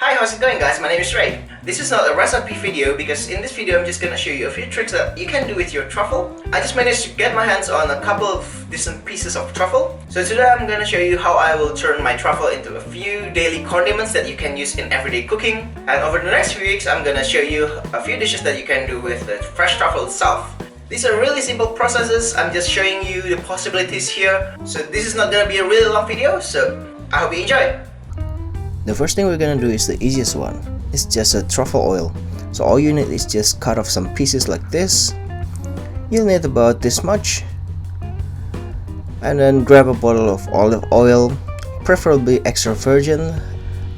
Hi, how's it going guys? My name is Ray. This is not a recipe video because in this video I'm just gonna show you a few tricks that you can do with your truffle. I just managed to get my hands on a couple of decent pieces of truffle. So today I'm gonna show you how I will turn my truffle into a few daily condiments that you can use in everyday cooking. And over the next few weeks I'm gonna show you a few dishes that you can do with the fresh truffle itself. These are really simple processes. I'm just showing you the possibilities here. So this is not gonna be a really long video, so I hope you enjoy. The first thing we're gonna do is the easiest one. It's just a truffle oil. So all you need is just cut off some pieces like this. You'll need about this much. And then grab a bottle of olive oil, preferably extra virgin,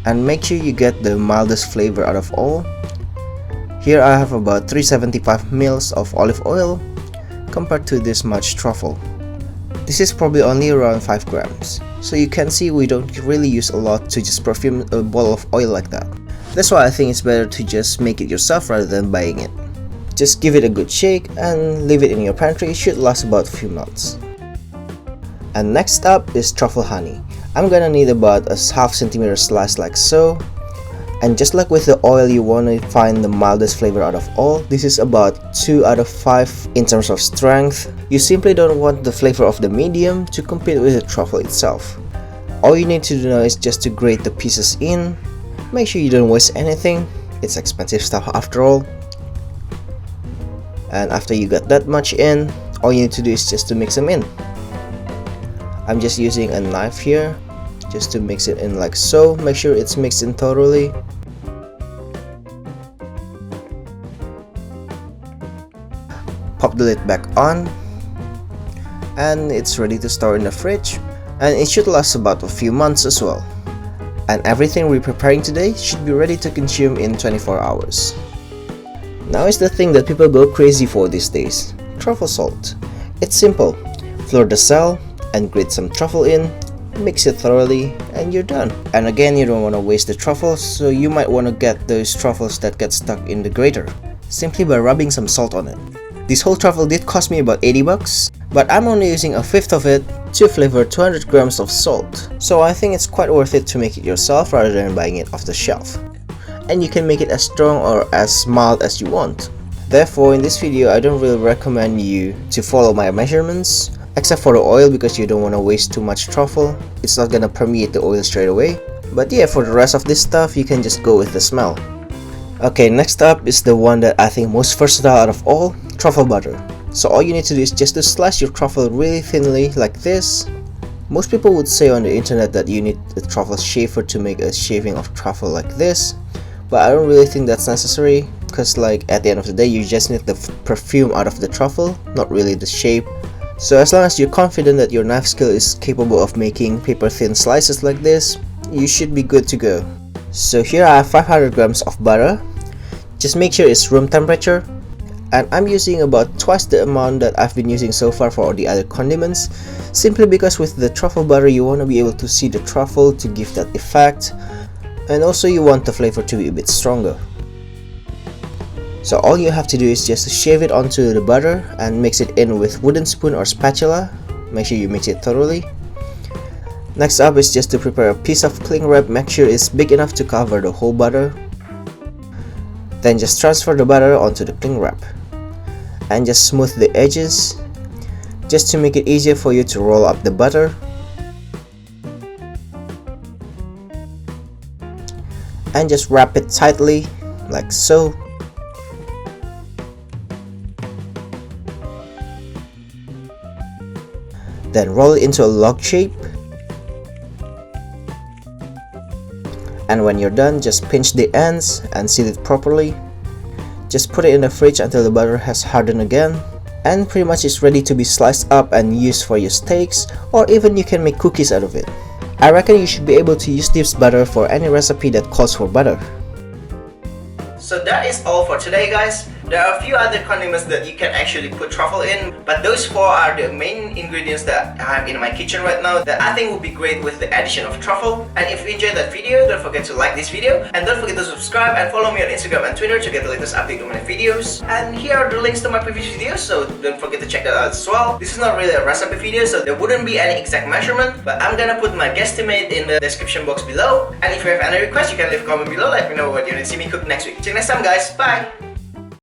and make sure you get the mildest flavor out of all. Here I have about 375 ml of olive oil compared to this much truffle. This is probably only around 5 grams. So you can see we don't really use a lot to just perfume a bottle of oil like that. That's why I think it's better to just make it yourself rather than buying it. Just give it a good shake and leave it in your pantry. It should last about a few months. And next up is truffle honey. I'm gonna need about a half centimeter slice like so. And just like with the oil, you want to find the mildest flavor out of all. This is about 2 out of 5 in terms of strength. You simply don't want the flavor of the medium to compete with the truffle itself. All you need to do now is just to grate the pieces in. Make sure you don't waste anything. It's expensive stuff after all. And after you got that much in, all you need to do is just to mix them in. I'm just using a knife here just to mix it in like so. Make sure it's mixed in thoroughly. Pop the lid back on, and it's ready to store in the fridge, and it should last about a few months as well. And everything we're preparing today should be ready to consume in 24 hours. Now is the thing that people go crazy for these days: truffle salt. It's simple. Fleur De Sel and grate some truffle in, mix it thoroughly, and you're done. And again, you don't want to waste the truffles, so you might want to get those truffles that get stuck in the grater simply by rubbing some salt on it. This whole truffle did cost me about 80 bucks, but I'm only using a fifth of it to flavor 200 grams of salt. So I think it's quite worth it to make it yourself rather than buying it off the shelf. And you can make it as strong or as mild as you want. Therefore, in this video, I don't really recommend you to follow my measurements, except for the oil because you don't want to waste too much truffle. It's not gonna permeate the oil straight away. But yeah, for the rest of this stuff, you can just go with the smell. Okay, next up is the one that I think most versatile out of all, truffle butter. So all you need to do is just to slice your truffle really thinly like this. Most people would say on the internet that you need a truffle shaver to make a shaving of truffle like this, but I don't really think that's necessary, because like at the end of the day you just need the perfume out of the truffle, not really the shape. So as long as you're confident that your knife skill is capable of making paper thin slices like this, you should be good to go. So here I have 500 grams of butter. Just make sure it's room temperature. And I'm using about twice the amount that I've been using so far for the other condiments, simply because with the truffle butter you want to be able to see the truffle to give that effect, and also you want the flavor to be a bit stronger. So all you have to do is just to shave it onto the butter and mix it in with wooden spoon or spatula. Make sure you mix it thoroughly. Next up is just to prepare a piece of cling wrap. Make sure it's big enough to cover the whole butter. Then just transfer the butter onto the cling wrap and just smooth the edges just to make it easier for you to roll up the butter. And just wrap it tightly like so. Then roll it into a log shape. And when you're done, just pinch the ends and seal it properly. Just put it in the fridge until the butter has hardened again, and pretty much it's ready to be sliced up and used for your steaks, or even you can make cookies out of it. I reckon you should be able to use this butter for any recipe that calls for butter. So that is all for today guys. There are a few other condiments that you can actually put truffle in, but those 4 are the main ingredients that I have in my kitchen right now that I think would be great with the addition of truffle. And if you enjoyed that video, don't forget to like this video, and don't forget to subscribe and follow me on Instagram and Twitter to get the latest update on my videos. And here are the links to my previous videos, so don't forget to check that out as well. This is not really a recipe video, so there wouldn't be any exact measurement, but I'm gonna put my guesstimate in the description box below. And if you have any requests, you can leave a comment below. Let me know what you want to see me cook next week. See you next time, guys. Bye!